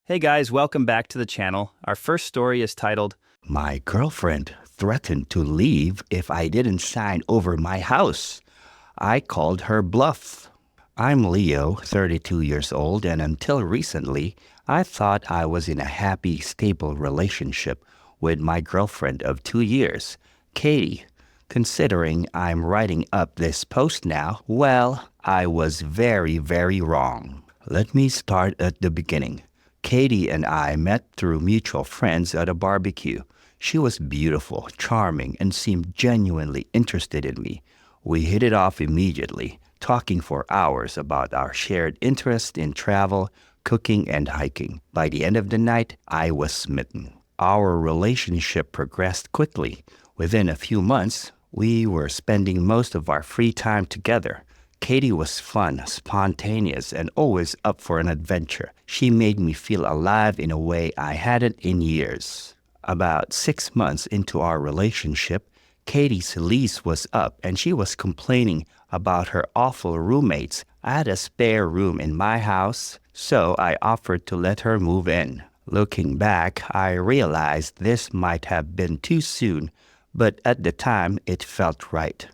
Hey guys, welcome back to the channel. Our first story is titled, My girlfriend threatened to leave if I didn't sign over my house. I called her bluff. I'm Leo, 32 years old, and until recently, I thought I was in a happy, stable relationship with my girlfriend of 2 years, Katie. Considering I'm writing up this post now, well, I was very, very wrong. Let me start at the beginning. Katie and I met through mutual friends at a barbecue. She was beautiful, charming, and seemed genuinely interested in me. We hit it off immediately, talking for hours about our shared interest in travel, cooking, and hiking. By the end of the night, I was smitten. Our relationship progressed quickly. Within a few months, we were spending most of our free time together. Katie was fun, spontaneous, and always up for an adventure. She made me feel alive in a way I hadn't in years. About 6 months into our relationship, Katie's lease was up and she was complaining about her awful roommates. I had a spare room in my house, so I offered to let her move in. Looking back, I realized this might have been too soon, but at the time it felt right.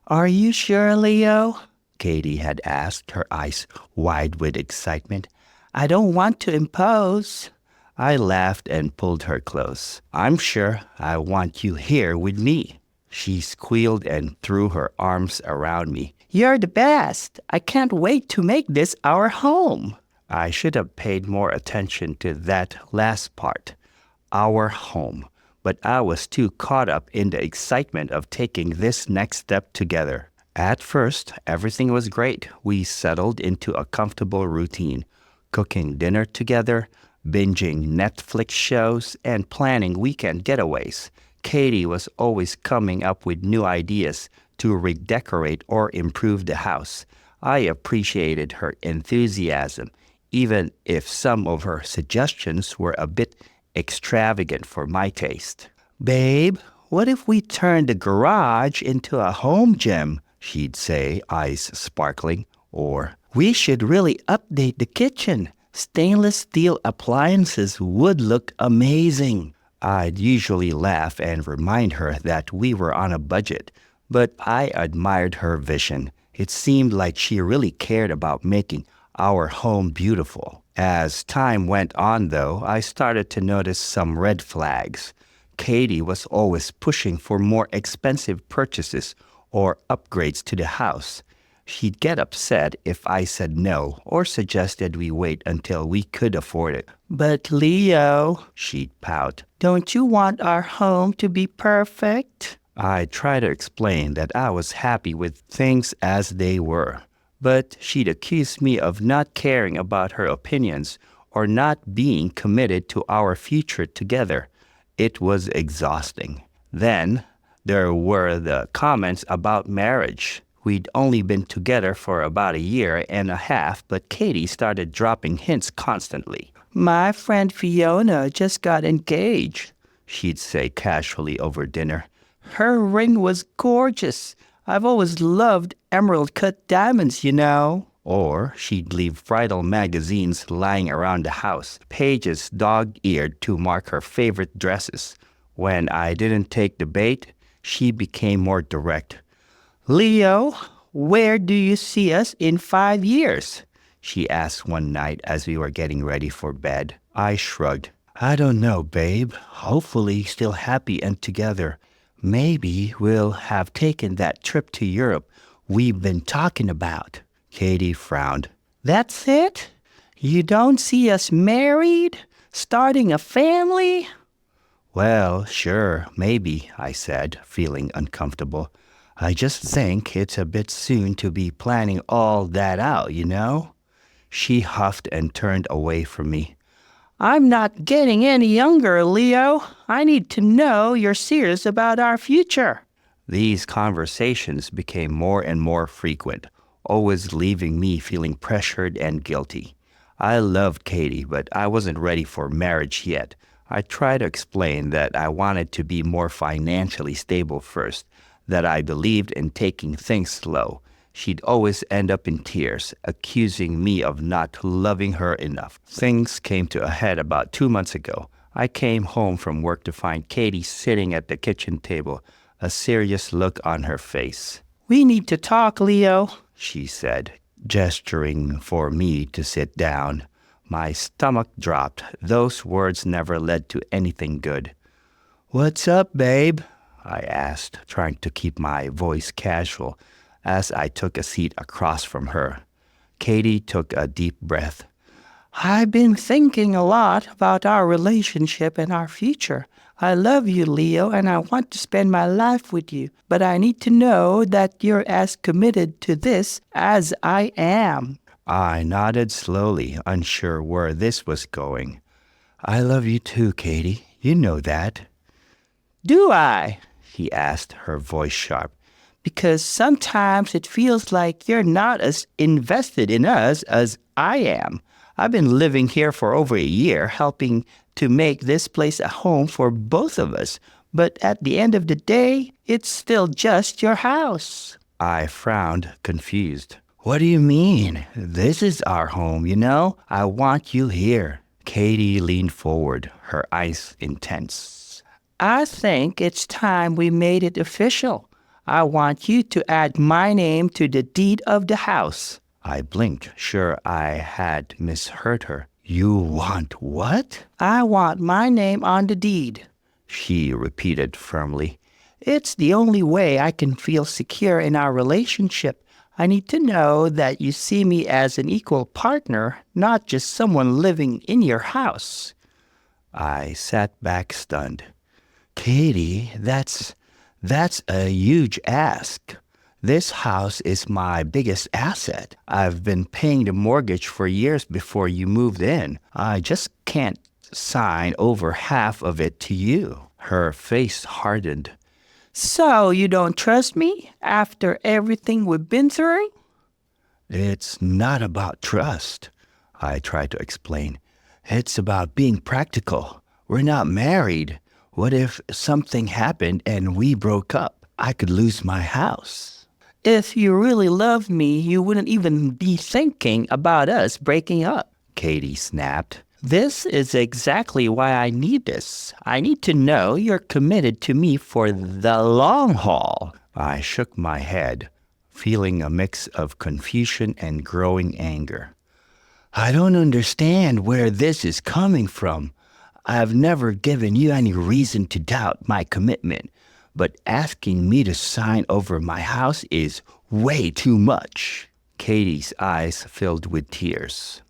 "Are you sure, Leo?" Katie had asked, her eyes wide with excitement. "I don't want to impose." I laughed and pulled her close. "I'm sure. I want you here with me." She squealed and threw her arms around me. "You're the best. I can't wait to make this our home." I should have paid more attention to that last part, our home, but I was too caught up in the excitement of taking this next step together. At first, everything was great. We settled into a comfortable routine, cooking dinner together, binging Netflix shows, and planning weekend getaways. Katie was always coming up with new ideas to redecorate or improve the house. I appreciated her enthusiasm, even if some of her suggestions were a bit extravagant for my taste. "Babe, what if we turned the garage into a home gym?" she'd say, eyes sparkling. Or, "We should really update the kitchen. Stainless steel appliances would look amazing." I'd usually laugh and remind her that we were on a budget, but I admired her vision. It seemed like she really cared about making our home beautiful. As time went on, though, I started to notice some red flags. Katie was always pushing for more expensive purchases or upgrades to the house. She'd get upset if I said no or suggested we wait until we could afford it. "But Leo," she'd pout, "don't you want our home to be perfect?" I'd try to explain that I was happy with things as they were, but she'd accuse me of not caring about her opinions or not being committed to our future together. It was exhausting. Then there were the comments about marriage. We'd only been together for about a year and a half, but Katie started dropping hints constantly. "My friend Fiona just got engaged," she'd say casually over dinner. "Her ring was gorgeous. I've always loved emerald-cut diamonds, you know." Or she'd leave bridal magazines lying around the house, pages dog-eared to mark her favorite dresses. When I didn't take the bait, she became more direct. "Leo, where do you see us in 5 years?" she asked one night as we were getting ready for bed. I shrugged. "I don't know, babe. Hopefully still happy and together. Maybe we'll have taken that trip to Europe we've been talking about." Katie frowned. "That's it? You don't see us married? Starting a family?" "Well, sure, maybe," I said, feeling uncomfortable. "I just think it's a bit soon to be planning all that out, you know?" She huffed and turned away from me. "I'm not getting any younger, Leo. I need to know you're serious about our future." These conversations became more and more frequent, always leaving me feeling pressured and guilty. I loved Katie, but I wasn't ready for marriage yet. I tried to explain that I wanted to be more financially stable first, that I believed in taking things slow. she'd always end up in tears, accusing me of not loving her enough. Things came to a head about 2 months ago. I came home from work to find Katie sitting at the kitchen table, a serious look on her face. "We need to talk, Leo," she said, gesturing for me to sit down. My stomach dropped. Those words never led to anything good. "What's up, babe?" I asked, trying to keep my voice casual as I took a seat across from her. Katie took a deep breath. "I've been thinking a lot about our relationship and our future. I love you, Leo, and I want to spend my life with you, but I need to know that you're as committed to this as I am." I nodded slowly, unsure where this was going. "I love you too, Katie. You know that." "Do I?" she asked, her voice sharp. "Because sometimes it feels like you're not as invested in us as I am. I've been living here for over a year, helping to make this place a home for both of us. But at the end of the day, it's still just your house." I frowned, confused. "What do you mean? This is our home, you know? I want you here." Katie leaned forward, her eyes intense. "I think it's time we made it official. I want you to add my name to the deed of the house." I blinked, sure I had misheard her. "You want what?" "I want my name on the deed," she repeated firmly. "It's the only way I can feel secure in our relationship. I need to know that you see me as an equal partner, not just someone living in your house." I sat back stunned. "Katie, that's a huge ask. This house is my biggest asset. I've been paying the mortgage for years before you moved in. I just can't sign over half of it to you." Her face hardened. "So you don't trust me after everything we've been through?" "It's not about trust," I tried to explain. "It's about being practical. We're not married. What if something happened and we broke up? I could lose my house." "If you really love me, you wouldn't even be thinking about us breaking up," Katie snapped. "This is exactly why I need this. I need to know you're committed to me for the long haul." I shook my head, feeling a mix of confusion and growing anger. "I don't understand where this is coming from. I've never given you any reason to doubt my commitment, but asking me to sign over my house is way too much." Katie's eyes filled with tears.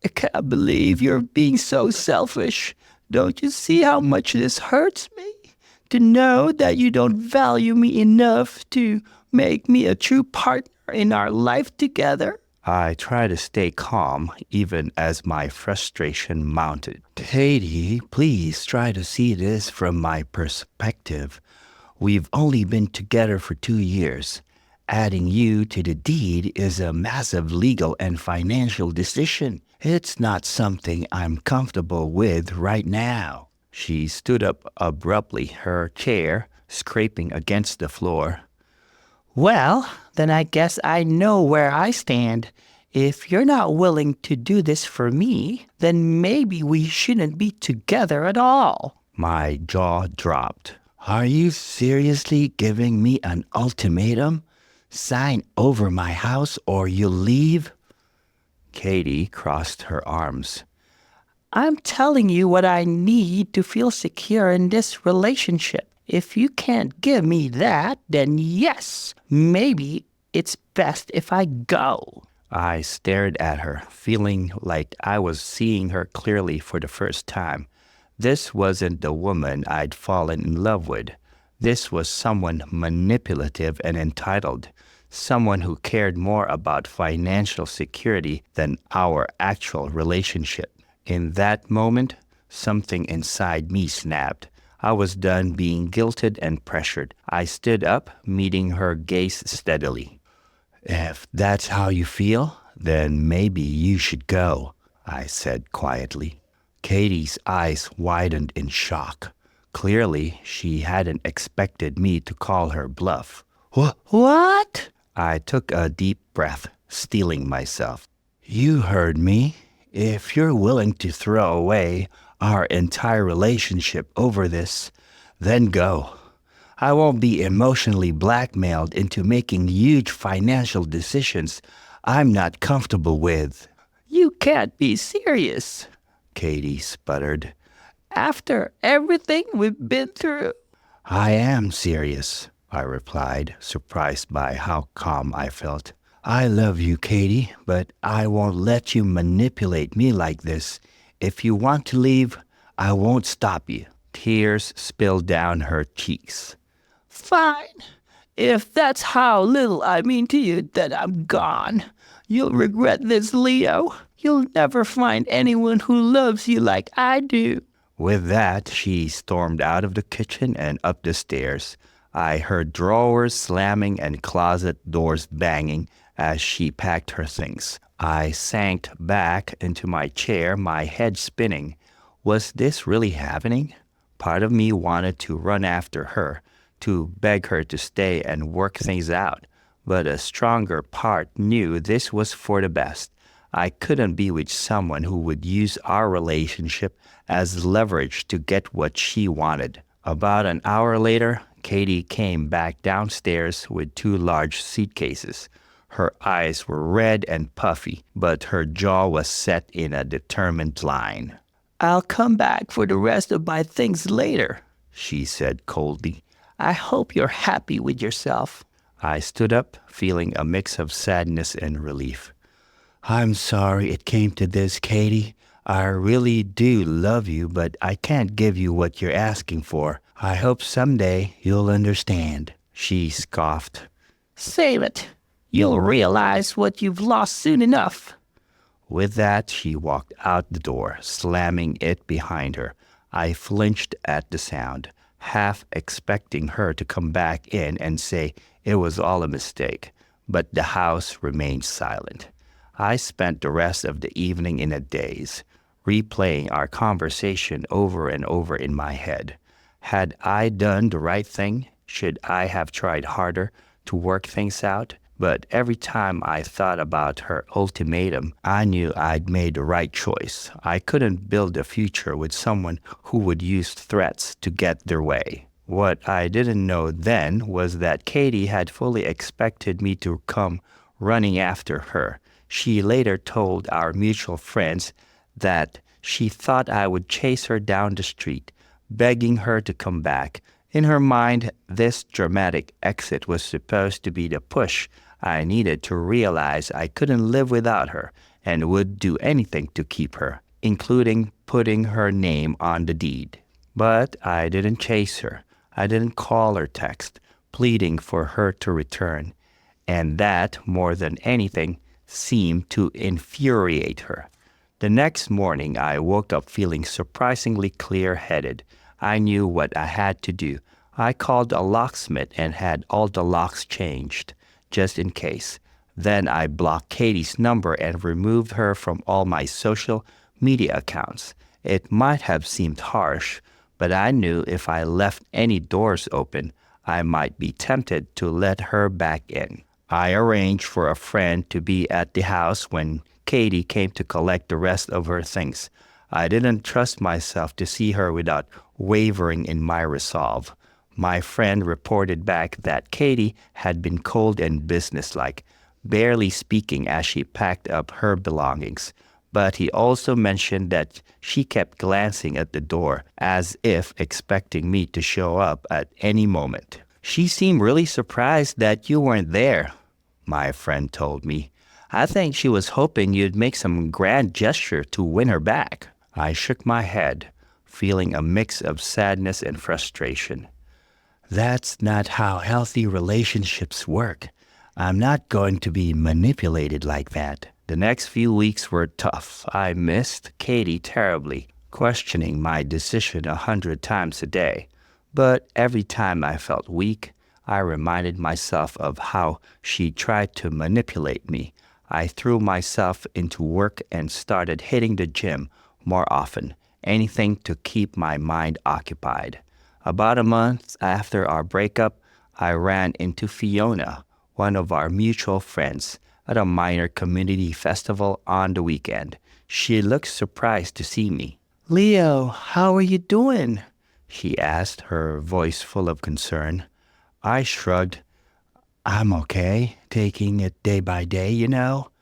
"I can't believe you're being so selfish. Don't you see how much this hurts me? To know that you don't value me enough to make me a true partner in our life together." I tried to stay calm, even as my frustration mounted. "Katie, please try to see this from my perspective. We've only been together for 2 years. Adding you to the deed is a massive legal and financial decision. It's not something I'm comfortable with right now." She stood up abruptly, her chair scraping against the floor. "Well, then I guess I know where I stand. If you're not willing to do this for me, then maybe we shouldn't be together at all." My jaw dropped. "Are you seriously giving me an ultimatum? Sign over my house or you'll leave?" Katie crossed her arms. "I'm telling you what I need to feel secure in this relationship. If you can't give me that, then yes, maybe it's best if I go." I stared at her, feeling like I was seeing her clearly for the first time. This wasn't the woman I'd fallen in love with. This was someone manipulative and entitled, someone who cared more about financial security than our actual relationship. In that moment, something inside me snapped. I was done being guilted and pressured. I stood up, meeting her gaze steadily. "If that's how you feel, then maybe you should go," I said quietly. Katie's eyes widened in shock. Clearly, she hadn't expected me to call her bluff. What?" I took a deep breath, steeling myself. You heard me. If you're willing to throw away our entire relationship over this, then go. I won't be emotionally blackmailed into making huge financial decisions I'm not comfortable with. You can't be serious. Katie sputtered. After everything we've been through. I am serious, I replied, surprised by how calm I felt. I love you, Katie, but I won't let you manipulate me like this. If you want to leave, I won't stop you. Tears spilled down her cheeks. Fine. If that's how little I mean to you, then I'm gone. You'll regret this, Leo. You'll never find anyone who loves you like I do. With that, she stormed out of the kitchen and up the stairs. I heard drawers slamming and closet doors banging as she packed her things. I sank back into my chair, my head spinning. Was this really happening? Part of me wanted to run after her, to beg her to stay and work things out. But a stronger part knew this was for the best. I couldn't be with someone who would use our relationship as leverage to get what she wanted. About an hour later, Katie came back downstairs with 2 large suitcases. Her eyes were red and puffy, but her jaw was set in a determined line. I'll come back for the rest of my things later, she said coldly. I hope you're happy with yourself. I stood up, feeling a mix of sadness and relief. I'm sorry it came to this, Katie. I really do love you, but I can't give you what you're asking for. I hope someday you'll understand, she scoffed. Save it. You'll realize what you've lost soon enough. With that, she walked out the door, slamming it behind her. I flinched at the sound, half expecting her to come back in and say it was all a mistake. But the house remained silent. I spent the rest of the evening in a daze, replaying our conversation over and over in my head. Had I done the right thing? Should I have tried harder to work things out? But every time I thought about her ultimatum, I knew I'd made the right choice. I couldn't build a future with someone who would use threats to get their way. What I didn't know then was that Katie had fully expected me to come running after her. She later told our mutual friends that she thought I would chase her down the street, begging her to come back. In her mind, this dramatic exit was supposed to be the push I needed to realize I couldn't live without her and would do anything to keep her, including putting her name on the deed. But I didn't chase her. I didn't call or text, pleading for her to return. And that, more than anything, seemed to infuriate her. The next morning, I woke up feeling surprisingly clear-headed. I knew what I had to do. I called a locksmith and had all the locks changed, just in case. Then I blocked Katie's number and removed her from all my social media accounts. It might have seemed harsh, but I knew if I left any doors open, I might be tempted to let her back in. I arranged for a friend to be at the house when Katie came to collect the rest of her things. I didn't trust myself to see her without wavering in my resolve. My friend reported back that Katie had been cold and businesslike, barely speaking as she packed up her belongings. But he also mentioned that she kept glancing at the door as if expecting me to show up at any moment. She seemed really surprised that you weren't there, my friend told me. I think she was hoping you'd make some grand gesture to win her back. I shook my head, feeling a mix of sadness and frustration. That's not how healthy relationships work. I'm not going to be manipulated like that. The next few weeks were tough. I missed Katie terribly, questioning my decision 100 times a day. But every time I felt weak, I reminded myself of how she tried to manipulate me. I threw myself into work and started hitting the gym more often, anything to keep my mind occupied. About a month after our breakup, I ran into Fiona, one of our mutual friends, at a minor community festival on the weekend. She looked surprised to see me. Leo, how are you doing? She asked, her voice full of concern. I shrugged. I'm okay, taking it day by day, you know.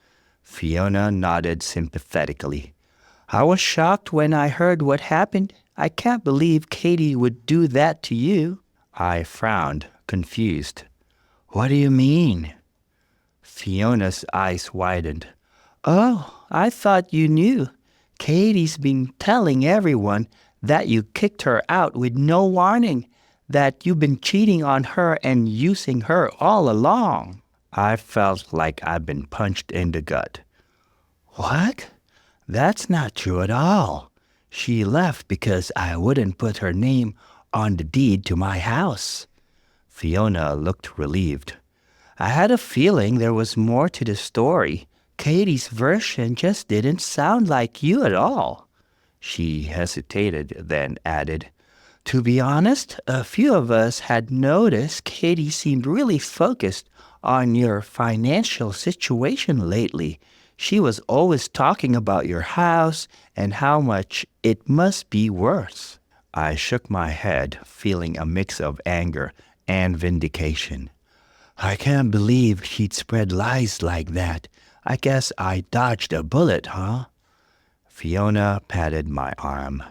Fiona nodded sympathetically. I was shocked when I heard what happened. I can't believe Katie would do that to you. I frowned, confused. What do you mean? Fiona's eyes widened. Oh, I thought you knew. Katie's been telling everyone that you kicked her out with no warning, that you've been cheating on her and using her all along. I felt like I'd been punched in the gut. What? That's not true at all. She left because I wouldn't put her name on the deed to my house. Fiona looked relieved. I had a feeling there was more to the story. Katie's version just didn't sound like you at all. She hesitated, then added, To be honest, a few of us had noticed Katie seemed really focused on your financial situation lately. She was always talking about your house and how much it must be worth. I shook my head, feeling a mix of anger and vindication. I can't believe she'd spread lies like that. I guess I dodged a bullet, huh? Fiona patted my arm.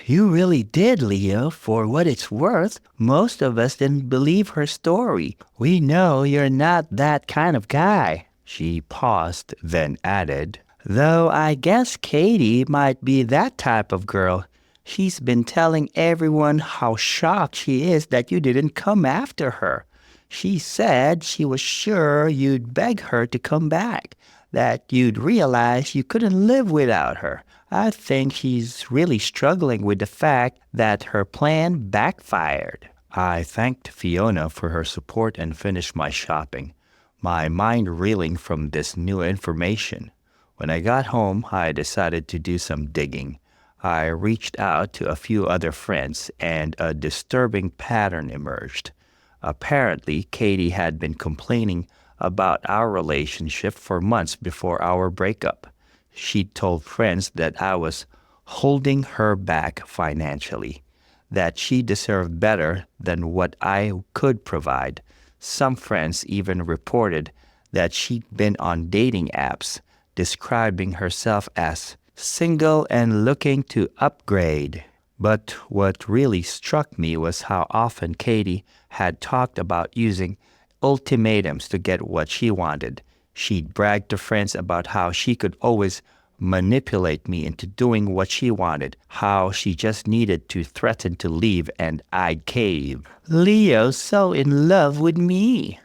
You really did, Leo. For what it's worth, most of us didn't believe her story. We know you're not that kind of guy. She paused, then added, Though I guess Katie might be that type of girl. She's been telling everyone how shocked she is that you didn't come after her. She said she was sure you'd beg her to come back, that you'd realize you couldn't live without her. I think she's really struggling with the fact that her plan backfired. I thanked Fiona for her support and finished my shopping, my mind reeling from this new information. When I got home, I decided to do some digging. I reached out to a few other friends, and a disturbing pattern emerged. Apparently, Katie had been complaining about our relationship for months before our breakup. She'd told friends that I was holding her back financially, that she deserved better than what I could provide. Some friends even reported that she'd been on dating apps, describing herself as single and looking to upgrade. But what really struck me was how often Katie had talked about using ultimatums to get what she wanted. She'd bragged to friends about how she could always manipulate me into doing what she wanted, how she just needed to threaten to leave and I'd cave. Leo's so in love with me,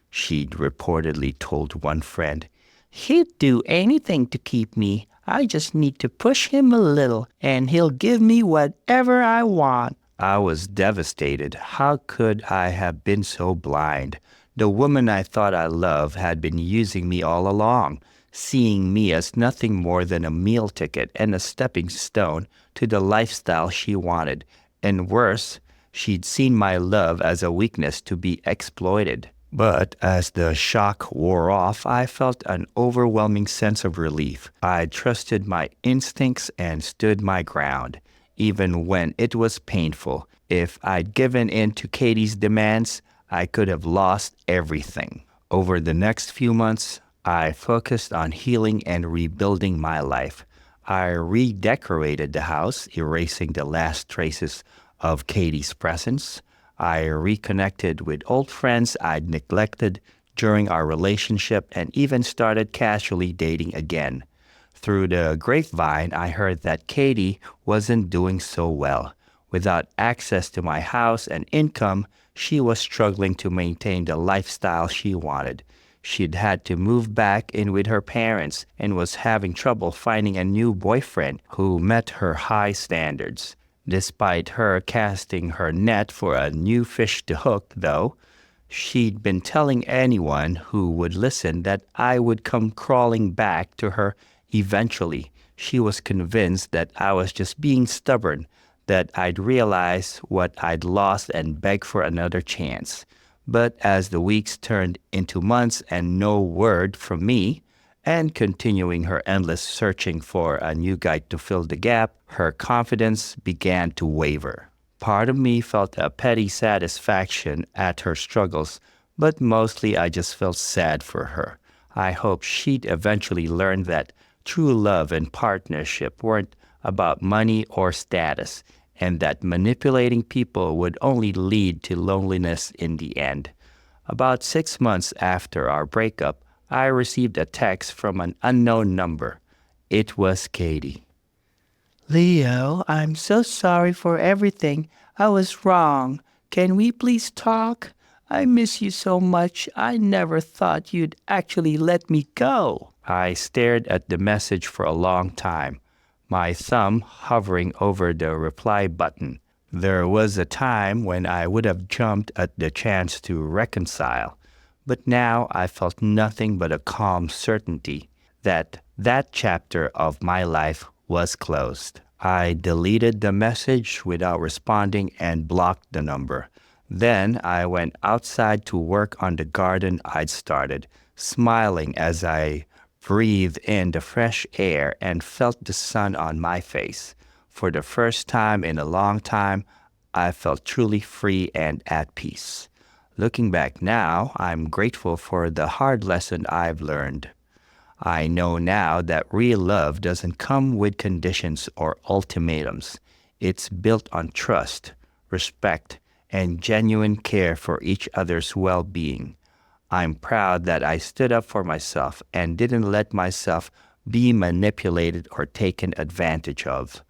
she'd reportedly told one friend. He'd do anything to keep me. I just need to push him a little, and he'll give me whatever I want. I was devastated. How could I have been so blind? The woman I thought I loved had been using me all along, seeing me as nothing more than a meal ticket and a stepping stone to the lifestyle she wanted. And worse, she'd seen my love as a weakness to be exploited. But as the shock wore off, I felt an overwhelming sense of relief. I trusted my instincts and stood my ground, even when it was painful. If I'd given in to Katie's demands, I could have lost everything. Over the next few months, I focused on healing and rebuilding my life. I redecorated the house, erasing the last traces of Katie's presence. I reconnected with old friends I'd neglected during our relationship and even started casually dating again. Through the grapevine, I heard that Katie wasn't doing so well. Without access to my house and income, she was struggling to maintain the lifestyle she wanted. She'd had to move back in with her parents and was having trouble finding a new boyfriend who met her high standards. Despite her casting her net for a new fish to hook, though, she'd been telling anyone who would listen that I would come crawling back to her eventually. She was convinced that I was just being stubborn, that I'd realize what I'd lost and beg for another chance. But as the weeks turned into months and no word from me, and continuing her endless searching for a new guy to fill the gap, her confidence began to waver. Part of me felt a petty satisfaction at her struggles, but mostly I just felt sad for her. I hoped she'd eventually learn that true love and partnership weren't about money or status, and that manipulating people would only lead to loneliness in the end. About 6 months after our breakup, I received a text from an unknown number. It was Katie. Leo, I'm so sorry for everything. I was wrong. Can we please talk? I miss you so much. I never thought you'd actually let me go. I stared at the message for a long time, my thumb hovering over the reply button. There was a time when I would have jumped at the chance to reconcile, but now I felt nothing but a calm certainty that that chapter of my life was closed. I deleted the message without responding and blocked the number. Then I went outside to work on the garden I'd started, smiling as I breathed in the fresh air and felt the sun on my face. For the first time in a long time, I felt truly free and at peace. Looking back now, I'm grateful for the hard lesson I've learned. I know now that real love doesn't come with conditions or ultimatums. It's built on trust, respect, and genuine care for each other's well-being. I'm proud that I stood up for myself and didn't let myself be manipulated or taken advantage of.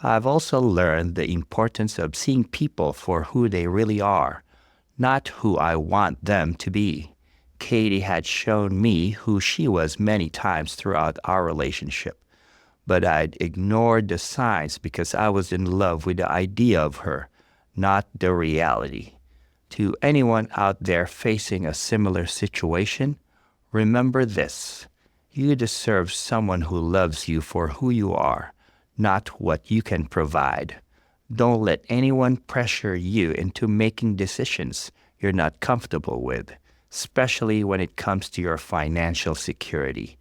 I've also learned the importance of seeing people for who they really are, not who I want them to be. Katie had shown me who she was many times throughout our relationship, but I'd ignored the signs because I was in love with the idea of her, not the reality. To anyone out there facing a similar situation, remember this: you deserve someone who loves you for who you are, not what you can provide. Don't let anyone pressure you into making decisions you're not comfortable with, especially when it comes to your financial security.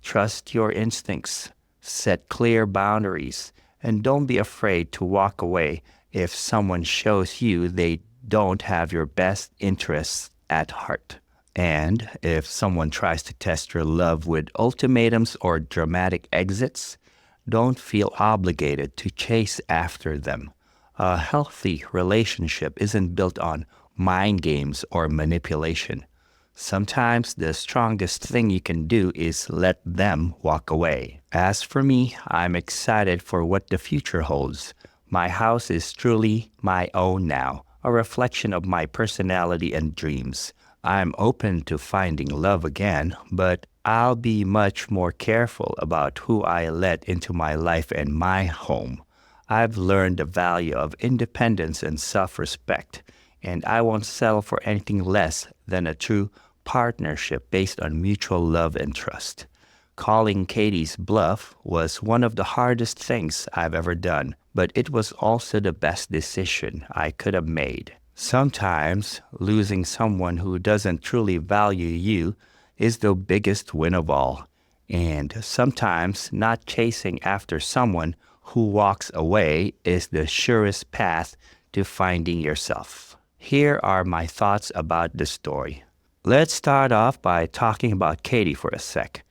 Trust your instincts, set clear boundaries, and don't be afraid to walk away if someone shows you they don't have your best interests at heart. And if someone tries to test your love with ultimatums or dramatic exits, don't feel obligated to chase after them. A healthy relationship isn't built on mind games or manipulation. Sometimes the strongest thing you can do is let them walk away. As for me, I'm excited for what the future holds. My house is truly my own now, a reflection of my personality and dreams. I'm open to finding love again, but I'll be much more careful about who I let into my life and my home. I've learned the value of independence and self-respect, and I won't settle for anything less than a true partnership based on mutual love and trust. Calling Katie's bluff was one of the hardest things I've ever done, but it was also the best decision I could have made. Sometimes losing someone who doesn't truly value you is the biggest win of all, and sometimes not chasing after someone who walks away is the surest path to finding yourself. Here are my thoughts about the story. Let's start off by talking about Katie for a sec.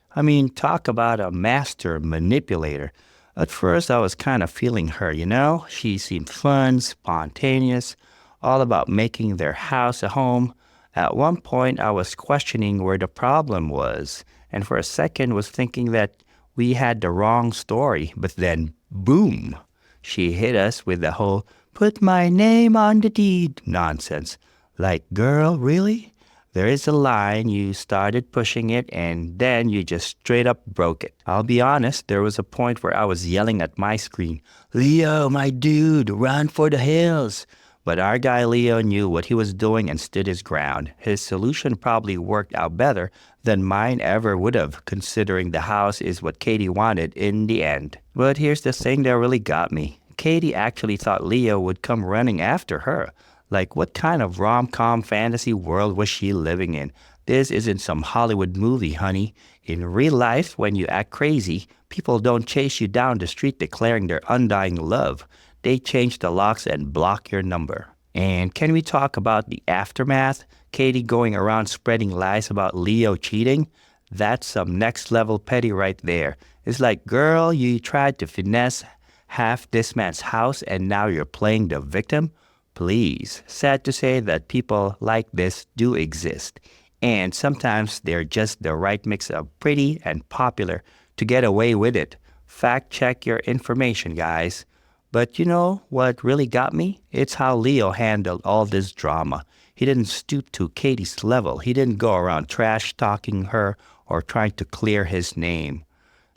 Talk about a master manipulator. At first, I was kind of feeling her, you know? She seemed fun, spontaneous, all about making their house a home. At one point, I was questioning where the problem was, and for a second was thinking that we had the wrong story. But then, boom, she hit us with the whole "put my name on the deed" nonsense. Like, girl, really? There is a line, you started pushing it, and then you just straight up broke it. I'll be honest, there was a point where I was yelling at my screen, "Leo, my dude, run for the hills." But our guy Leo knew what he was doing and stood his ground. His solution probably worked out better than mine ever would have, considering the house is what Katie wanted in the end. But here's the thing that really got me. Katie actually thought Leo would come running after her, Like, what kind of rom-com fantasy world was she living in? This isn't some Hollywood movie, honey. In real life, when you act crazy, people don't chase you down the street declaring their undying love. They change the locks and block your number. And can we talk about the aftermath? Katie going around spreading lies about Leo cheating? That's some next level petty right there. It's like, girl, you tried to finesse half this man's house and now you're playing the victim? Please. Sad to say that people like this do exist. And sometimes they're just the right mix of pretty and popular to get away with it. Fact check your information, guys. But you know what really got me? It's how Leo handled all this drama. He didn't stoop to Katie's level. He didn't go around trash talking her or trying to clear his name.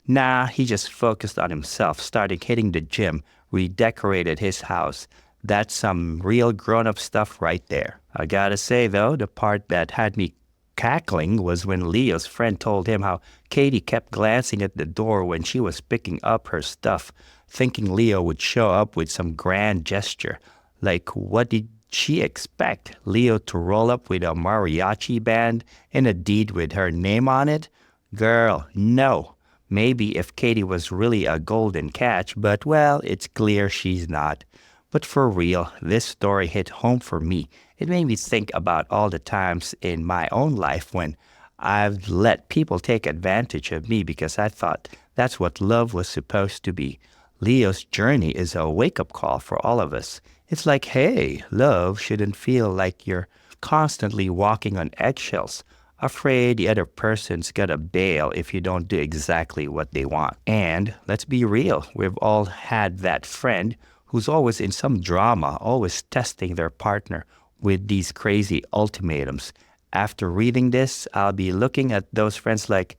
Nah, he just focused on himself, started hitting the gym, redecorated his house. That's some real grown-up stuff right there. I gotta say, though, the part that had me cackling was when Leo's friend told him how Katie kept glancing at the door when she was picking up her stuff, thinking Leo would show up with some grand gesture. Like, what did she expect? Leo to roll up with a mariachi band and a deed with her name on it? Girl, no. Maybe if Katie was really a golden catch, but well, it's clear she's not. But for real, this story hit home for me. It made me think about all the times in my own life when I've let people take advantage of me because I thought that's what love was supposed to be. Leo's journey is a wake-up call for all of us. It's like, hey, love shouldn't feel like you're constantly walking on eggshells, afraid the other person's gonna bail if you don't do exactly what they want. And let's be real, we've all had that friend who's always in some drama, always testing their partner with these crazy ultimatums. After reading this, I'll be looking at those friends like,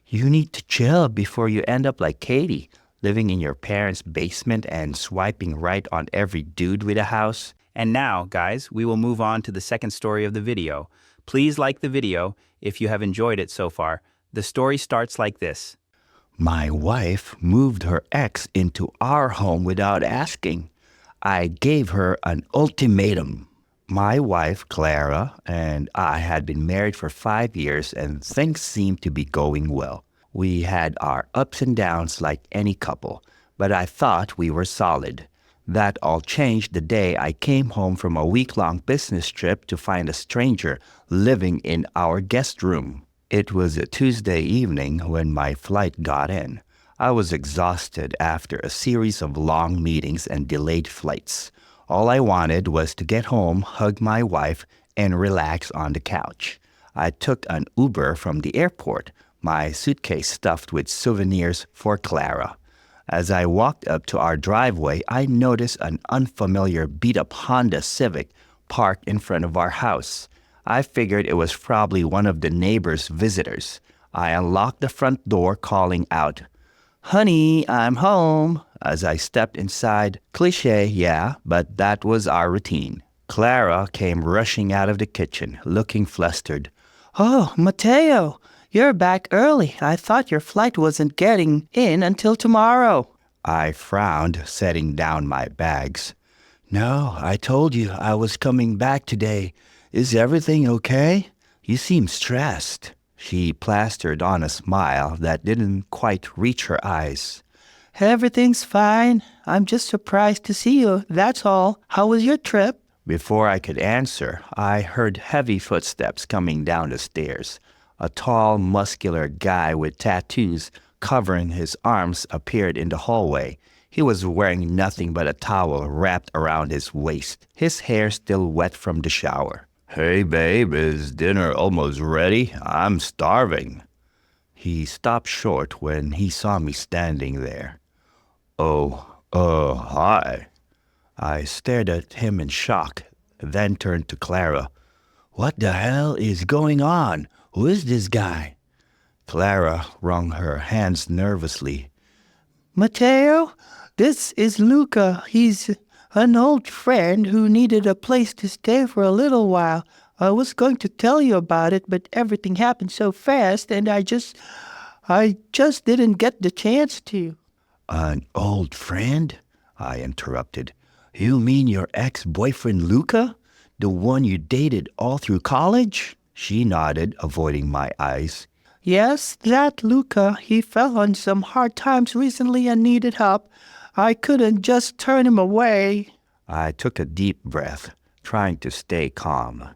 you need to chill before you end up like Katie, living in your parents' basement and swiping right on every dude with a house. And now, guys, we will move on to the second story of the video. Please like the video if you have enjoyed it so far. The story starts like this. My wife moved her ex into our home without asking. I gave her an ultimatum. My wife, Clara, and I had been married for 5 years and things seemed to be going well. We had our ups and downs like any couple, but I thought we were solid. That all changed the day I came home from a week-long business trip to find a stranger living in our guest room. It was a Tuesday evening when my flight got in. I was exhausted after a series of long meetings and delayed flights. All I wanted was to get home, hug my wife, and relax on the couch. I took an Uber from the airport, my suitcase stuffed with souvenirs for Clara. As I walked up to our driveway, I noticed an unfamiliar beat-up Honda Civic parked in front of our house. I figured it was probably one of the neighbor's visitors. I unlocked the front door, calling out, "Honey, I'm home." As I stepped inside, cliché, yeah, but that was our routine. Clara came rushing out of the kitchen, looking flustered. Oh, Mateo, you're back early. I thought your flight wasn't getting in until tomorrow. I frowned, setting down my bags. No, I told you I was coming back today. Is everything okay? You seem stressed. She plastered on a smile that didn't quite reach her eyes. Everything's fine. I'm just surprised to see you, that's all. How was your trip? Before I could answer, I heard heavy footsteps coming down the stairs. A tall, muscular guy with tattoos covering his arms appeared in the hallway. He was wearing nothing but a towel wrapped around his waist, his hair still wet from the shower. Hey, babe, is dinner almost ready? I'm starving. He stopped short when he saw me standing there. Hi. I stared at him in shock, then turned to Clara. What the hell is going on? Who is this guy? Clara wrung her hands nervously. Mateo, this is Luca. He's an old friend who needed a place to stay for a little while. I was going to tell you about it, but everything happened so fast, and I just didn't get the chance to. An old friend? I interrupted. You mean your ex-boyfriend Luca? The one you dated all through college? She nodded, avoiding my eyes. Yes, that Luca. He fell on some hard times recently and needed help. I couldn't just turn him away. I took a deep breath, trying to stay calm.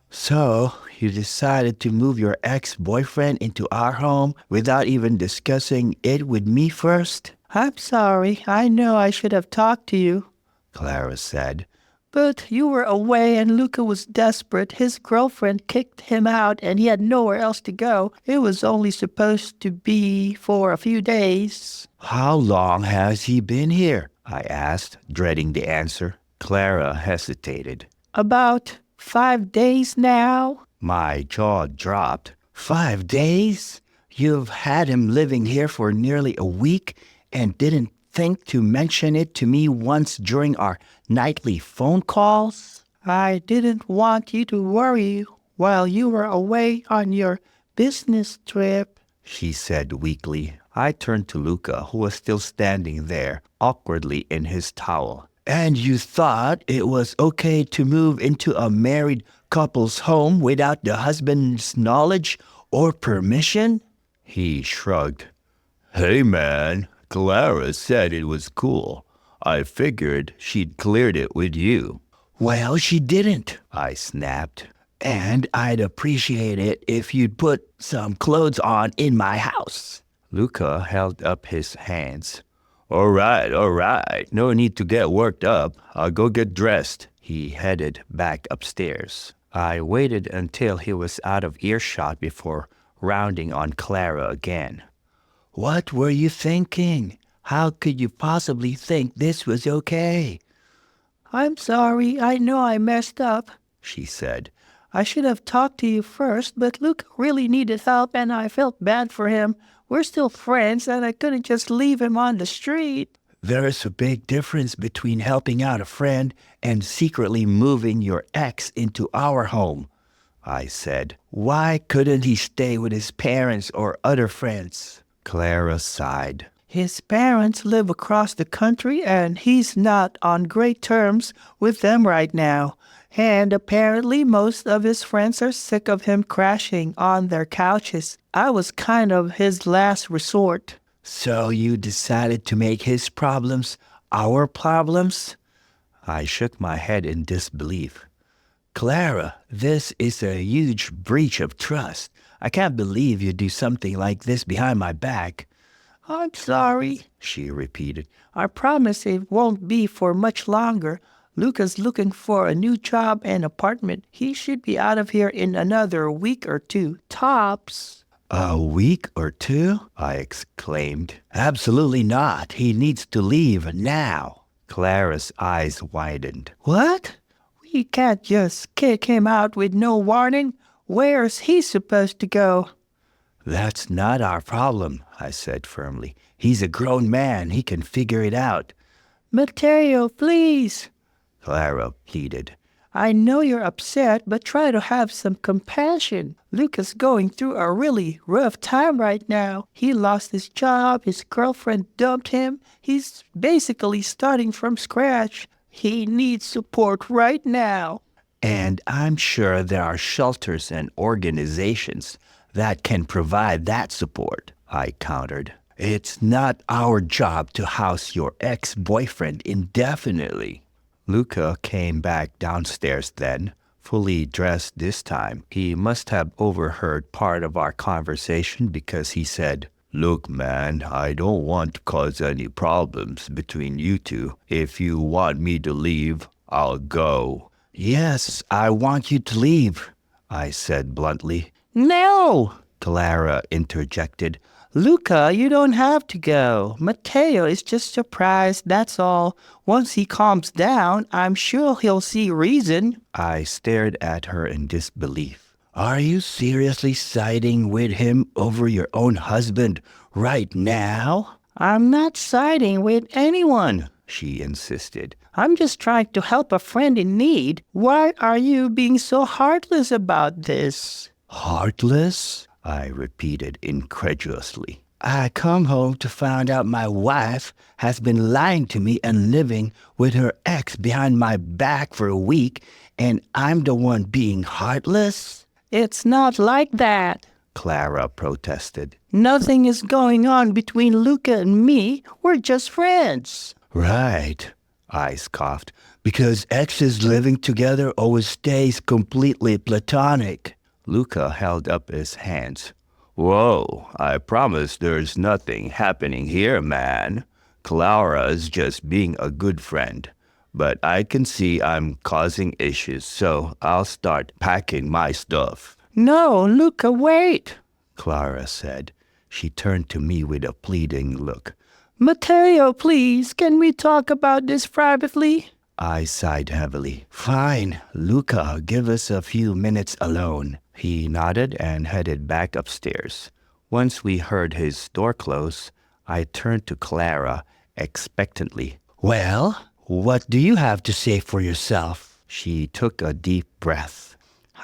So, you decided to move your ex-boyfriend into our home without even discussing it with me first? I'm sorry. I know I should have talked to you. Clara said. But you were away and Luca was desperate. His girlfriend kicked him out and he had nowhere else to go. It was only supposed to be for a few days. How long has he been here? I asked, dreading the answer. Clara hesitated. About 5 days now. My jaw dropped. 5 days? You've had him living here for nearly a week and didn't think to mention it to me once during our nightly phone calls? I didn't want you to worry while you were away on your business trip, she said weakly. I turned to Luca, who was still standing there, awkwardly in his towel. And you thought it was okay to move into a married couple's home without the husband's knowledge or permission? He shrugged. Hey man, Clara said it was cool. I figured she'd cleared it with you. Well, she didn't, I snapped. And I'd appreciate it if you'd put some clothes on in my house. Luca held up his hands. All right. No need to get worked up. I'll go get dressed. He headed back upstairs. I waited until he was out of earshot before rounding on Clara again. What were you thinking? How could you possibly think this was okay? I'm sorry. I know I messed up, she said. I should have talked to you first, but Luke really needed help and I felt bad for him. We're still friends and I couldn't just leave him on the street. There's a big difference between helping out a friend and secretly moving your ex into our home, I said. Why couldn't he stay with his parents or other friends? Clara sighed. His parents live across the country and he's not on great terms with them right now. And apparently most of his friends are sick of him crashing on their couches. I was kind of his last resort. So you decided to make his problems our problems? I shook my head in disbelief. Clara, this is a huge breach of trust. I can't believe you do something like this behind my back. I'm sorry, she repeated. I promise it won't be for much longer. Luca's looking for a new job and apartment. He should be out of here in another week or two, tops. A week or two? I exclaimed. Absolutely not. He needs to leave now. Clara's eyes widened. What? We can't just kick him out with no warning. Where's he supposed to go? That's not our problem, I said firmly. He's a grown man. He can figure it out. Mateo, please, Clara pleaded. I know you're upset, but try to have some compassion. Luca's going through a really rough time right now. He lost his job, his girlfriend dumped him. He's basically starting from scratch. He needs support right now. And I'm sure there are shelters and organizations that can provide that support, I countered. It's not our job to house your ex-boyfriend indefinitely. Luca came back downstairs then, fully dressed this time. He must have overheard part of our conversation because he said, Look, man, I don't want to cause any problems between you two. If you want me to leave, I'll go. Yes, I want you to leave, I said bluntly. No, Clara interjected. Luca, you don't have to go. Mateo is just surprised, that's all. Once he calms down, I'm sure he'll see reason. I stared at her in disbelief. Are you seriously siding with him over your own husband right now? I'm not siding with anyone, she insisted. I'm just trying to help a friend in need. Why are you being so heartless about this? Heartless? I repeated incredulously. I come home to find out my wife has been lying to me and living with her ex behind my back for a week, and I'm the one being heartless? It's not like that. Clara protested. Nothing is going on between Luca and me. We're just friends. Right, I scoffed, because exes living together always stays completely platonic. Luca held up his hands. Whoa, I promise there's nothing happening here, man. Clara's just being a good friend. But I can see I'm causing issues, so I'll start packing my stuff. No, Luca, wait. Clara said. She turned to me with a pleading look. Matteo, please, can we talk about this privately? I sighed heavily. Fine, Luca, give us a few minutes alone. He nodded and headed back upstairs. Once we heard his door close, I turned to Clara expectantly. Well, what do you have to say for yourself? She took a deep breath.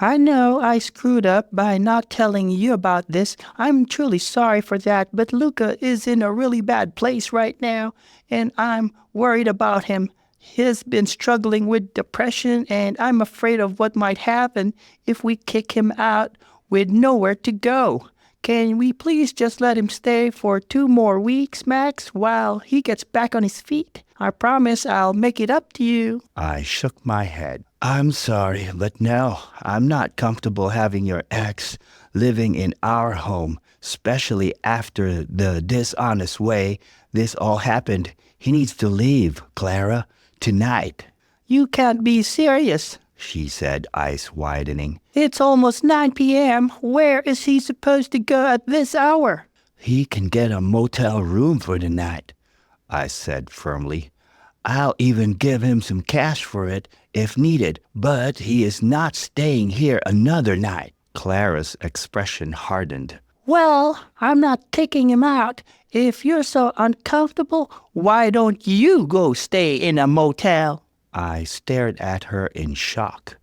I know I screwed up by not telling you about this. I'm truly sorry for that, but Luca is in a really bad place right now, and I'm worried about him. He's been struggling with depression, and I'm afraid of what might happen if we kick him out with nowhere to go. Can we please just let him stay for 2 more weeks, Max, while he gets back on his feet? I promise I'll make it up to you. I shook my head. I'm sorry, but no, I'm not comfortable having your ex living in our home, especially after the dishonest way this all happened. He needs to leave, Clara, tonight. You can't be serious, she said, eyes widening. It's almost 9 p.m. Where is he supposed to go at this hour? He can get a motel room for the night, I said firmly. I'll even give him some cash for it if needed, but he is not staying here another night. Clara's expression hardened. Well, I'm not kicking him out. If you're so uncomfortable, why don't you go stay in a motel? I stared at her in shock.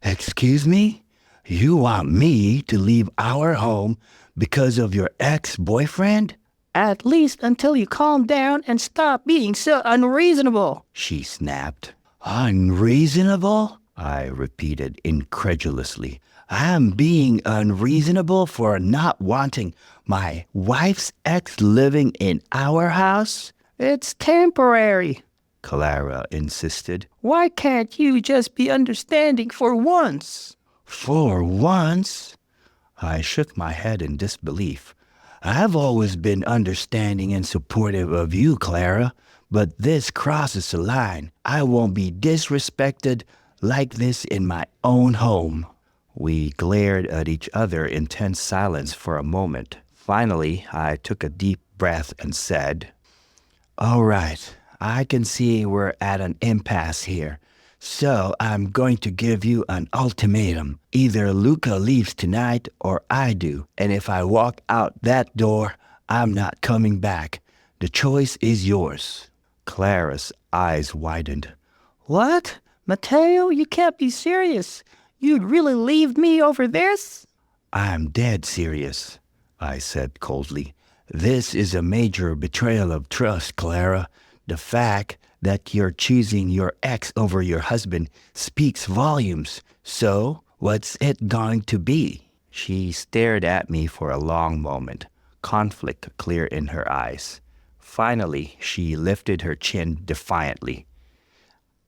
Excuse me? You want me to leave our home because of your ex-boyfriend? At least until you calm down and stop being so unreasonable, she snapped. Unreasonable? I repeated incredulously. I'm being unreasonable for not wanting my wife's ex living in our house? It's temporary, Clara insisted. Why can't you just be understanding for once? For once? I shook my head in disbelief. I've always been understanding and supportive of you, Clara, but this crosses the line. I won't be disrespected like this in my own home. We glared at each other in tense silence for a moment. Finally, I took a deep breath and said, All right, I can see we're at an impasse here. So I'm going to give you an ultimatum. Either Luca leaves tonight or I do. And if I walk out that door, I'm not coming back. The choice is yours. Clara's eyes widened. What? Matteo, you can't be serious. You'd really leave me over this? I'm dead serious, I said coldly. This is a major betrayal of trust, Clara. The fact that you're choosing your ex over your husband speaks volumes. So, what's it going to be? She stared at me for a long moment, conflict clear in her eyes. Finally, she lifted her chin defiantly.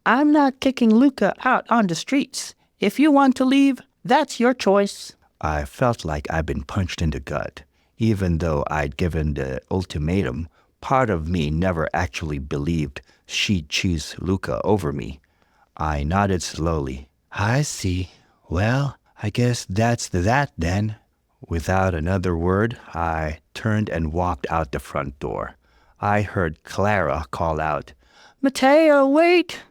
I'm not kicking Luca out on the streets. If you want to leave, that's your choice. I felt like I'd been punched in the gut. Even though I'd given the ultimatum, part of me never actually believed she'd choose Luca over me. I nodded slowly. I see. Well, I guess that's that then. Without another word, I turned and walked out the front door. I heard Clara call out, Matteo, wait!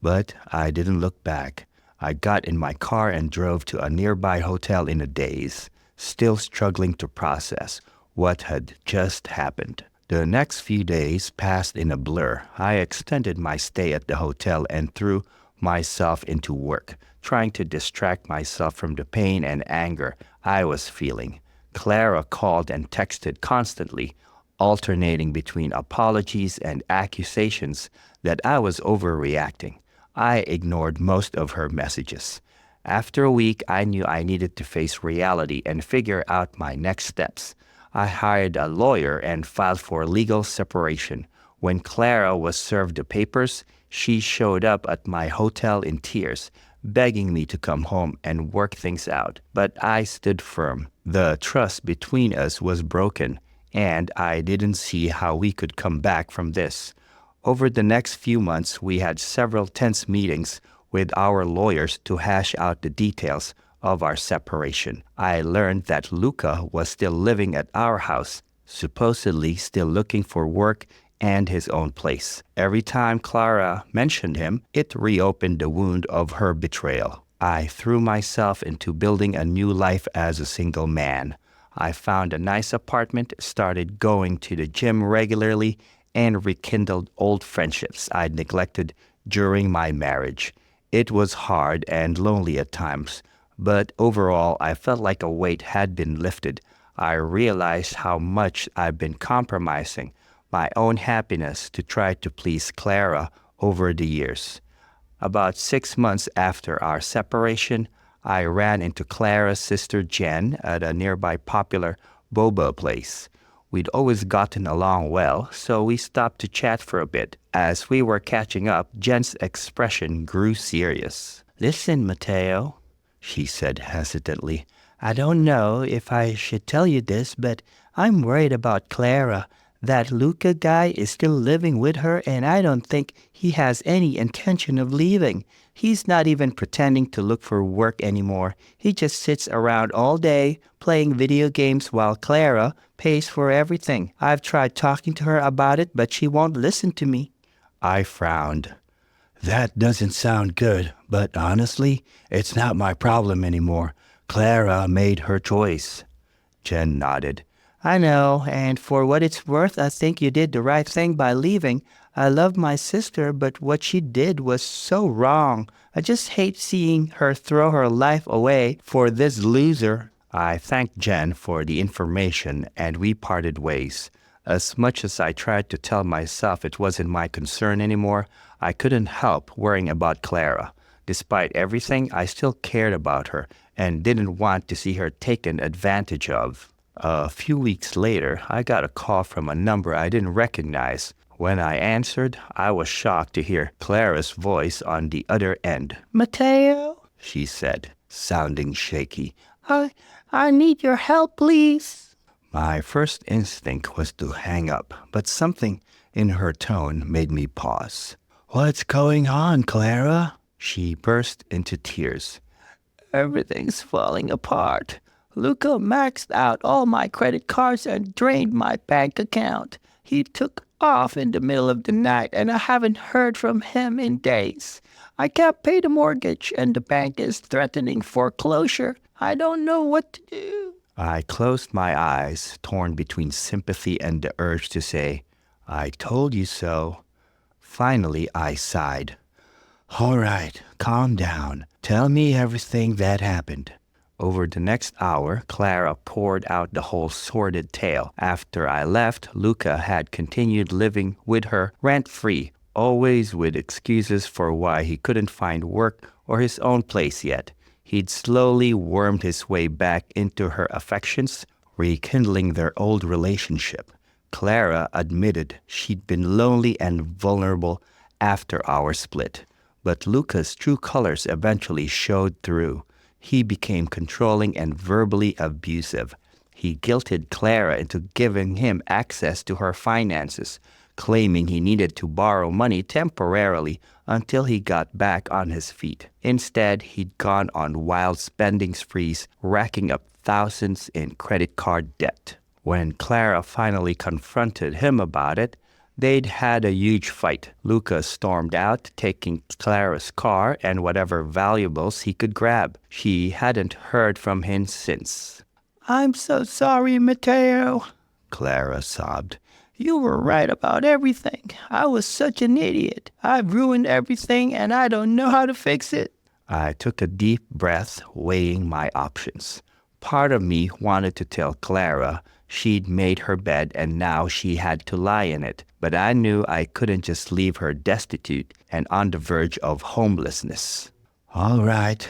But I didn't look back. I got in my car and drove to a nearby hotel in a daze, still struggling to process what had just happened. The next few days passed in a blur. I extended my stay at the hotel and threw myself into work, trying to distract myself from the pain and anger I was feeling. Clara called and texted constantly, alternating between apologies and accusations that I was overreacting. I ignored most of her messages. After a week, I knew I needed to face reality and figure out my next steps. I hired a lawyer and filed for legal separation. When Clara was served the papers, she showed up at my hotel in tears, begging me to come home and work things out. But I stood firm. The trust between us was broken, and I didn't see how we could come back from this. Over the next few months, we had several tense meetings with our lawyers to hash out the details of our separation. I learned that Luca was still living at our house, supposedly still looking for work and his own place. Every time Clara mentioned him, it reopened the wound of her betrayal. I threw myself into building a new life as a single man. I found a nice apartment, started going to the gym regularly, and rekindled old friendships I'd neglected during my marriage. It was hard and lonely at times, but overall I felt like a weight had been lifted. I realized how much I've been compromising my own happiness to try to please Clara over the years. About 6 months after our separation, I ran into Clara's sister Jen at a nearby popular boba place. We'd always gotten along well, so we stopped to chat for a bit. As we were catching up, Jen's expression grew serious. Listen, Mateo, she said hesitantly. I don't know if I should tell you this, but I'm worried about Clara. That Luca guy is still living with her, and I don't think he has any intention of leaving. He's not even pretending to look for work anymore. He just sits around all day playing video games while Clara pays for everything. I've tried talking to her about it, but she won't listen to me. I frowned. That doesn't sound good, but honestly, it's not my problem anymore. Clara made her choice. Jen nodded. I know, and for what it's worth, I think you did the right thing by leaving. I love my sister, but what she did was so wrong. I just hate seeing her throw her life away for this loser. I thanked Jen for the information, and we parted ways. As much as I tried to tell myself it wasn't my concern anymore, I couldn't help worrying about Clara. Despite everything, I still cared about her and didn't want to see her taken advantage of. A few weeks later, I got a call from a number I didn't recognize. When I answered, I was shocked to hear Clara's voice on the other end. Mateo, she said, sounding shaky. I need your help, please. My first instinct was to hang up, but something in her tone made me pause. What's going on, Clara? She burst into tears. Everything's falling apart. Luca maxed out all my credit cards and drained my bank account. He took off in the middle of the night, and I haven't heard from him in days. I can't pay the mortgage, and the bank is threatening foreclosure. I don't know what to do. I closed my eyes, torn between sympathy and the urge to say, I told you so. Finally, I sighed. All right, calm down. Tell me everything that happened. Over the next hour, Clara poured out the whole sordid tale. After I left, Luca had continued living with her rent-free, always with excuses for why he couldn't find work or his own place yet. He'd slowly wormed his way back into her affections, rekindling their old relationship. Clara admitted she'd been lonely and vulnerable after our split, but Luca's true colors eventually showed through. He became controlling and verbally abusive. He guilted Clara into giving him access to her finances, claiming he needed to borrow money temporarily until he got back on his feet. Instead, he'd gone on wild spending sprees, racking up thousands in credit card debt. When Clara finally confronted him about it, they'd had a huge fight. Luca stormed out, taking Clara's car and whatever valuables he could grab. She hadn't heard from him since. I'm so sorry, Mateo, Clara sobbed. You were right about everything. I was such an idiot. I've ruined everything, and I don't know how to fix it. I took a deep breath, weighing my options. Part of me wanted to tell Clara she'd made her bed and now she had to lie in it. but I knew I couldn't just leave her destitute and on the verge of homelessness. "All right,"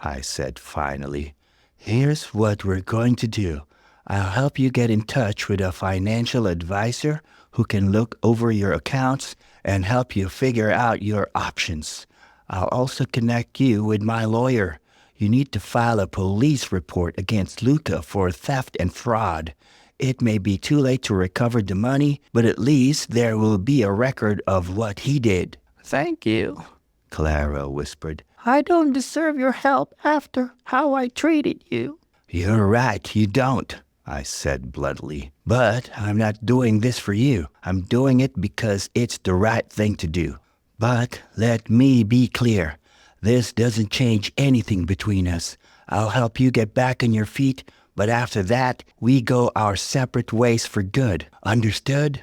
I said finally. "Here's what we're going to do. I'll help you get in touch with a financial advisor who can look over your accounts and help you figure out your options. I'll also connect you with my lawyer. You need to file a police report against Luca for theft and fraud. It may be too late to recover the money, but at least there will be a record of what he did." Thank you, Clara whispered. I don't deserve your help after how I treated you. "You're right, you don't," I said bluntly. "But I'm not doing this for you. I'm doing it because it's the right thing to do. But let me be clear. This doesn't change anything between us. I'll help you get back on your feet, but after that, we go our separate ways for good. Understood?"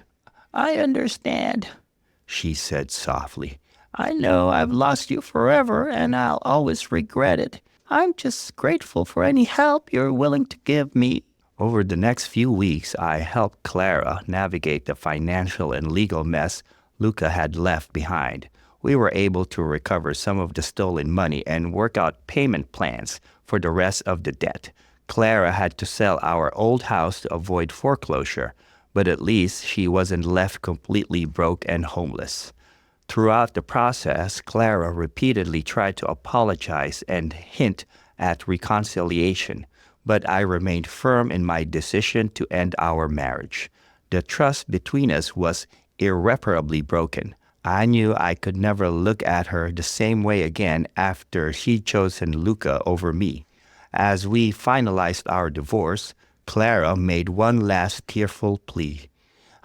I understand. she said softly. I know I've lost you forever and I'll always regret it. I'm just grateful for any help you're willing to give me. Over the next few weeks, I helped Clara navigate the financial and legal mess Luca had left behind. We were able to recover some of the stolen money and work out payment plans for the rest of the debt. Clara had to sell our old house to avoid foreclosure, but at least she wasn't left completely broke and homeless. Throughout the process, Clara repeatedly tried to apologize and hint at reconciliation, but I remained firm in my decision to end our marriage. The trust between us was irreparably broken. I knew I could never look at her the same way again after she'd chosen Luca over me. As we finalized our divorce, Clara made one last tearful plea.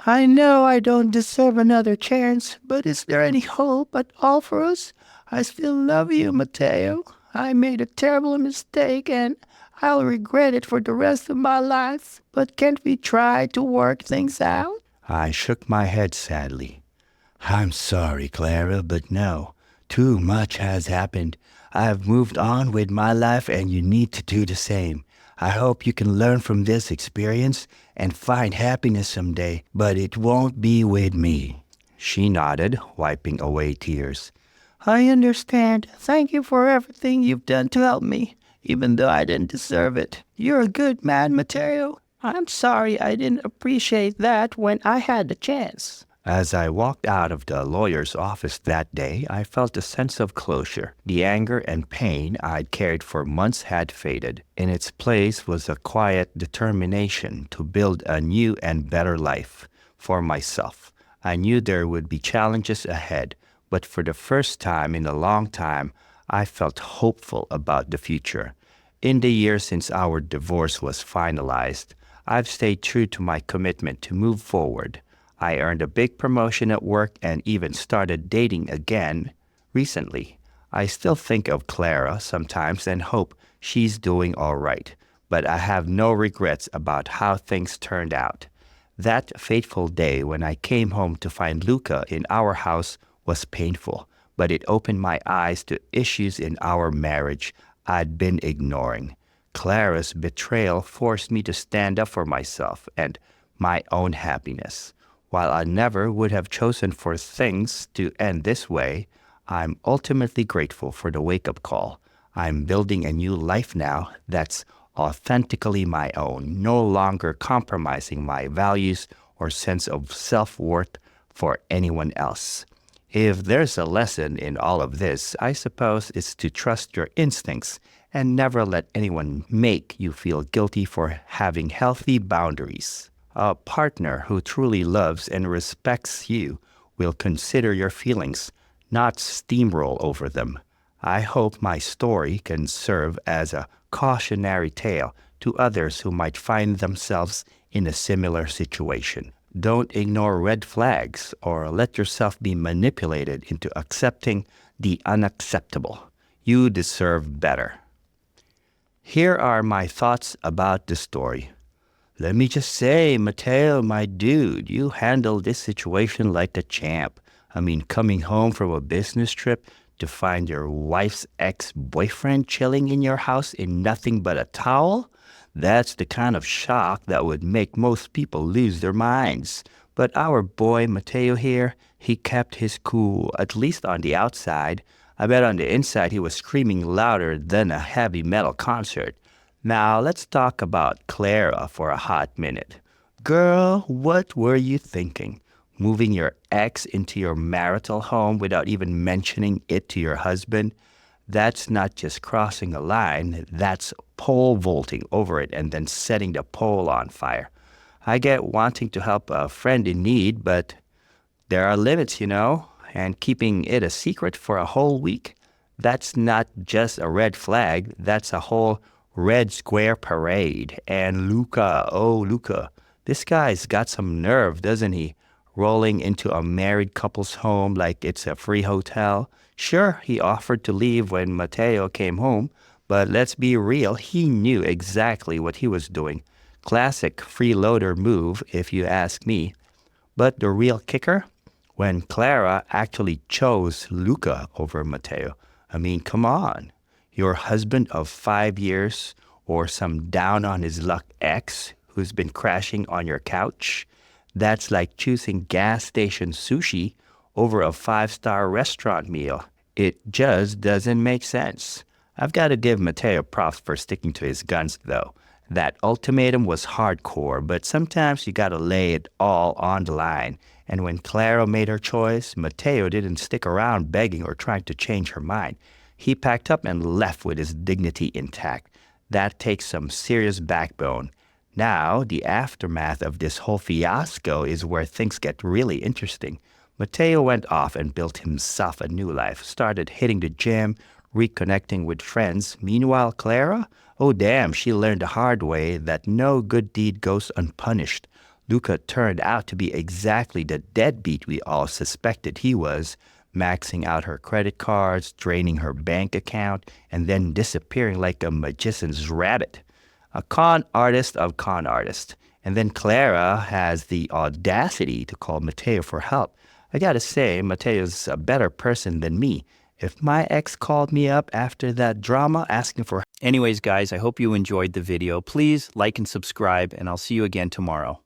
I know I don't deserve another chance, but is there any hope at all for us? I still love you, Mateo. I made a terrible mistake and I'll regret it for the rest of my life. But can't we try to work things out? I shook my head sadly. "I'm sorry, Clara, but no. Too much has happened. I've moved on with my life and you need to do the same. I hope you can learn from this experience and find happiness someday, but it won't be with me." She nodded, wiping away tears. I understand. Thank you for everything you've done to help me, even though I didn't deserve it. You're a good man, Mateo. I'm sorry I didn't appreciate that when I had the chance. As I walked out of the lawyer's office that day, I felt a sense of closure. The anger and pain I'd carried for months had faded. In its place was a quiet determination to build a new and better life for myself. I knew there would be challenges ahead, but for the first time in a long time, I felt hopeful about the future. In the years since our divorce was finalized, I've stayed true to my commitment to move forward. I earned a big promotion at work and even started dating again recently. I still think of Clara sometimes and hope she's doing all right, but I have no regrets about how things turned out. That fateful day when I came home to find Luca in our house was painful, but it opened my eyes to issues in our marriage I'd been ignoring. Clara's betrayal forced me to stand up for myself and my own happiness. While I never would have chosen for things to end this way, I'm ultimately grateful for the wake-up call. I'm building a new life now that's authentically my own, no longer compromising my values or sense of self-worth for anyone else. If there's a lesson in all of this, I suppose it's to trust your instincts and never let anyone make you feel guilty for having healthy boundaries. A partner who truly loves and respects you will consider your feelings, not steamroll over them. I hope my story can serve as a cautionary tale to others who might find themselves in a similar situation. Don't ignore red flags or let yourself be manipulated into accepting the unacceptable. You deserve better. Here are my thoughts about the story. Let me just say, Mateo, my dude, you handled this situation like a champ. I mean, coming home from a business trip to find your wife's ex-boyfriend chilling in your house in nothing but a towel? That's the kind of shock that would make most people lose their minds. But our boy Mateo here, he kept his cool, at least on the outside. I bet on the inside he was screaming louder than a heavy metal concert. Now let's talk about Clara for a hot minute. Girl, what were you thinking? Moving your ex into your marital home without even mentioning it to your husband? That's not just crossing a line, that's pole vaulting over it and then setting the pole on fire. I get wanting to help a friend in need, but there are limits, and keeping it a secret for a whole week, that's not just a red flag, that's a whole red square parade. And Luca, oh Luca, this guy's got some nerve, doesn't he? Rolling into a married couple's home like it's a free hotel. Sure, he offered to leave when Mateo came home, but let's be real, he knew exactly what he was doing. Classic freeloader move, if you ask me. But the real kicker? When Clara actually chose Luca over Mateo. I mean, come on. Your husband of 5 years or some down-on-his-luck ex who's been crashing on your couch? That's like choosing gas station sushi over a 5-star restaurant meal. It just doesn't make sense. I've got to give Mateo props for sticking to his guns, though. That ultimatum was hardcore, but sometimes you got to lay it all on the line. And when Clara made her choice, Mateo didn't stick around begging or trying to change her mind. He packed up and left with his dignity intact. That takes some serious backbone. Now, the aftermath of this whole fiasco is where things get really interesting. Mateo went off and built himself a new life, started hitting the gym, reconnecting with friends. Meanwhile, Clara? Oh damn, she learned the hard way that no good deed goes unpunished. Luca turned out to be exactly the deadbeat we all suspected he was, maxing out her credit cards, draining her bank account, and then disappearing like a magician's rabbit. A con artist of con artists. And then Clara has the audacity to call Mateo for help. I gotta say, Mateo's a better person than me. If my ex called me up after that drama asking for... Anyways, guys, I hope you enjoyed the video. Please like and subscribe, and I'll see you again tomorrow.